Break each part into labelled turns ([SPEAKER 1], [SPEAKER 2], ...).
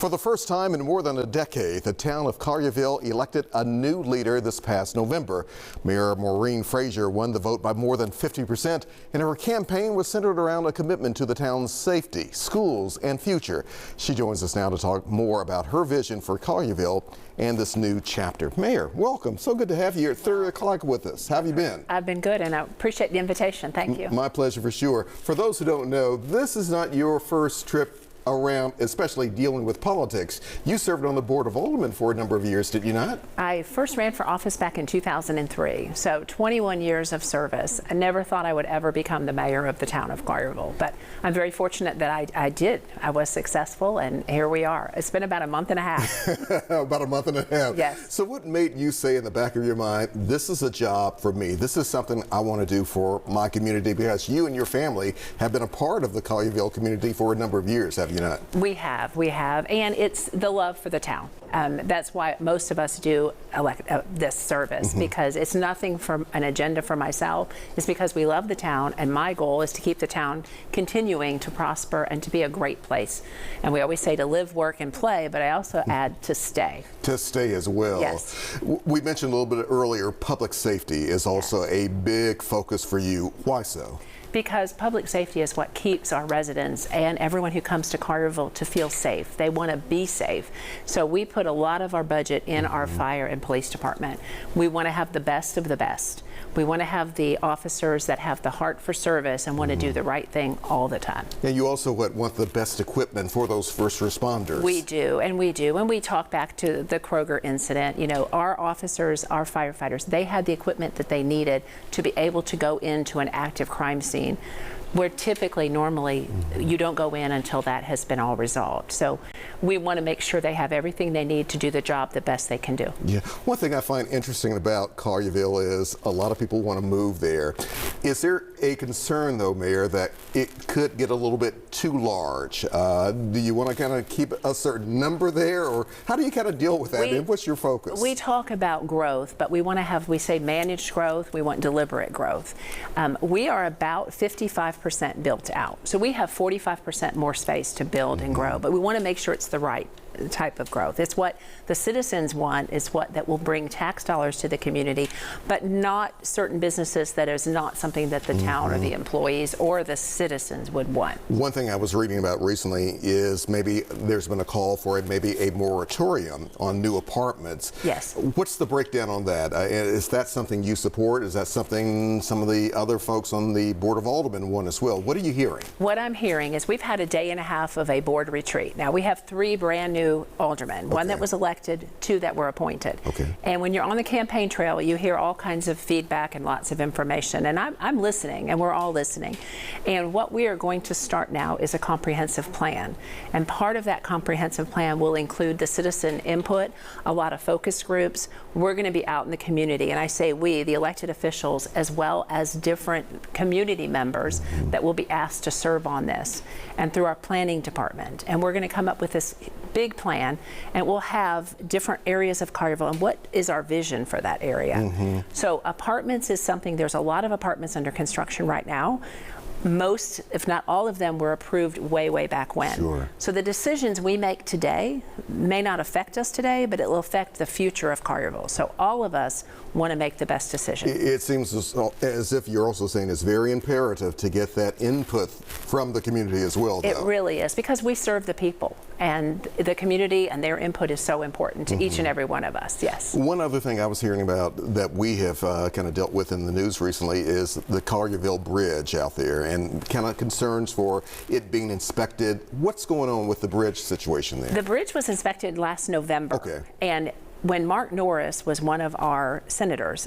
[SPEAKER 1] For the first time in more than a decade, the town of Collierville elected a new leader this past November. Mayor Maureen Frazier won the vote by more than 50%, and her campaign was centered around a commitment to the town's safety, schools, and future. She joins us now to talk more about her vision for Collierville and this new chapter. Mayor, welcome. So good to have you here at 3 o'clock with us. How have you been?
[SPEAKER 2] I've been good, and I appreciate the invitation. Thank you.
[SPEAKER 1] My pleasure, for sure. For those who don't know, this is not your first trip around, especially dealing with politics. You served on the Board of Aldermen for a number of years, did you not?
[SPEAKER 2] I first ran for office back in 2003, so 21 years of service. I never thought I would ever become the mayor of the town of Collierville, but I'm very fortunate that I did. I was successful, and here we are. It's been about a month and a half.
[SPEAKER 1] About a month and a half.
[SPEAKER 2] Yes.
[SPEAKER 1] So what made you say in the back of your mind, this is a job for me, this is something I want to do for my community, because you and your family have been a part of the Collierville community for a number of years, have you not?
[SPEAKER 2] We have, and it's the love for the town. That's why most of us do elect this service, because it's nothing from an agenda for myself. It's because we love the town, and my goal is to keep the town continuing to prosper and to be a great place. And we always say to live, work, and play, but I also add to stay.
[SPEAKER 1] To stay as well.
[SPEAKER 2] Yes.
[SPEAKER 1] We mentioned a little bit earlier, public safety is also a big focus for you. Why so?
[SPEAKER 2] Because public safety is what keeps our residents and everyone who comes to Collierville to feel safe. They want to be safe. So we put a lot of our budget in our fire and police department. We want to have the best of the best. We want to have the officers that have the heart for service and want to do the right thing all the time.
[SPEAKER 1] And you also want the best equipment for those first responders.
[SPEAKER 2] We do, and we do. When we talk back to the Kroger incident, you know, our officers, our firefighters, they had the equipment that they needed to be able to go into an active crime scene, where typically, normally, you don't go in until that has been all resolved. So we want to make sure they have everything they need to do the job the best they can do.
[SPEAKER 1] Yeah. One thing I find interesting about Collierville is a lot of people want to move there. Is there a concern, though, Mayor, that it could get a little bit too large? Do you want to kind of keep a certain number there, or how do you kind of deal with that? And what's your focus?
[SPEAKER 2] We talk about growth, but we want to have, we say managed growth, we want deliberate growth. We are about 55% built out. So we have 45% more space to build and grow, but we want to make sure it's the right type of growth. It's what the citizens want, is what that will bring tax dollars to the community, but not certain businesses. That is not something that the town or the employees or the citizens would want. One
[SPEAKER 1] thing I was reading about recently is maybe there's been a call for maybe a moratorium on new apartments.
[SPEAKER 2] Yes.
[SPEAKER 1] What's the breakdown on that? Is that something you support? Is that something some of the other folks on the Board of Aldermen want as well? What are you hearing?
[SPEAKER 2] What I'm hearing is we've had a day and a half of a board retreat. Now we have 3 brand new aldermen, one that was elected, 2 that were appointed. And when you're on the campaign trail, you hear all kinds of feedback and lots of information, and I'm listening, and we're all listening. And what we are going to start now is a comprehensive plan, and part of that comprehensive plan will include the citizen input, a lot of focus groups. We're going to be out in the community, and I say we, the elected officials, as well as different community members that will be asked to serve on this, and through our planning department. And we're going to come up with this big plan, and we'll have different areas of Collierville and what is our vision for that area. So apartments is something, there's a lot of apartments under construction right now. Most, if not all of them, were approved way back when. So the decisions we make today may not affect us today, but it will affect the future of Collierville. So all of us want to make the best decision.
[SPEAKER 1] It seems as if you're also saying it's very imperative to get that input from the community as well, though.
[SPEAKER 2] It really is, because we serve the people, and the community and their input is so important to each and every one of us. Yes.
[SPEAKER 1] One other thing I was hearing about that we have kind of dealt with in the news recently is the Collierville Bridge out there, and kind of concerns for it being inspected. What's going on with the bridge situation there?
[SPEAKER 2] The bridge was inspected last November. And when Mark Norris was one of our senators,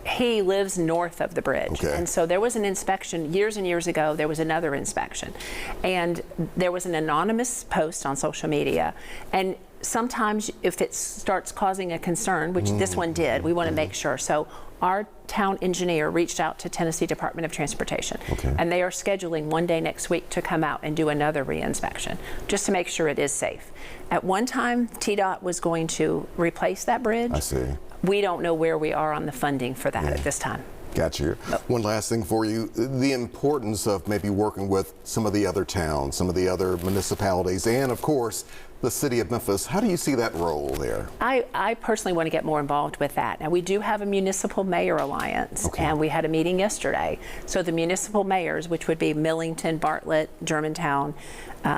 [SPEAKER 2] he lives north of the bridge. And so there was an inspection years and years ago. There was another inspection, and there was an anonymous post on social media. And sometimes if it starts causing a concern, which this one did, we want to make sure. So our town engineer reached out to Tennessee Department of Transportation, and they are scheduling one day next week to come out and do another re-inspection, just to make sure it is safe. At one time, TDOT was going to replace that bridge.
[SPEAKER 1] I see.
[SPEAKER 2] We don't know where we are on the funding for that at this time.
[SPEAKER 1] Got you. One last thing for you, the importance of maybe working with some of the other towns, some of the other municipalities, and of course, the city of Memphis. How do you see that role there?
[SPEAKER 2] I personally want to get more involved with that. Now, we do have a municipal mayor alliance, and we had a meeting yesterday. So the municipal mayors, which would be Millington, Bartlett, Germantown,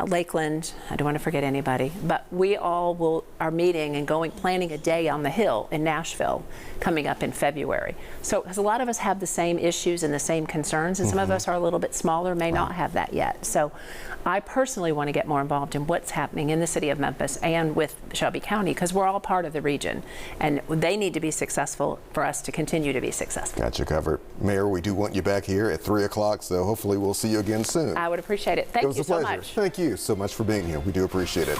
[SPEAKER 2] Lakeland, I don't want to forget anybody, but we all are meeting and planning a day on the Hill in Nashville coming up in February. So, because a lot of us have the same issues and the same concerns, and some of us are a little bit smaller, may not have that yet. So I personally want to get more involved in what's happening in the city of Memphis and with Shelby County, because we're all part of the region, and they need to be successful for us to continue to be successful.
[SPEAKER 1] Got you covered. Mayor, we do want you back here at 3 o'clock, so hopefully we'll see you again soon.
[SPEAKER 2] I would appreciate it. Thank you so much.
[SPEAKER 1] Thank you so much for being here. We do appreciate it.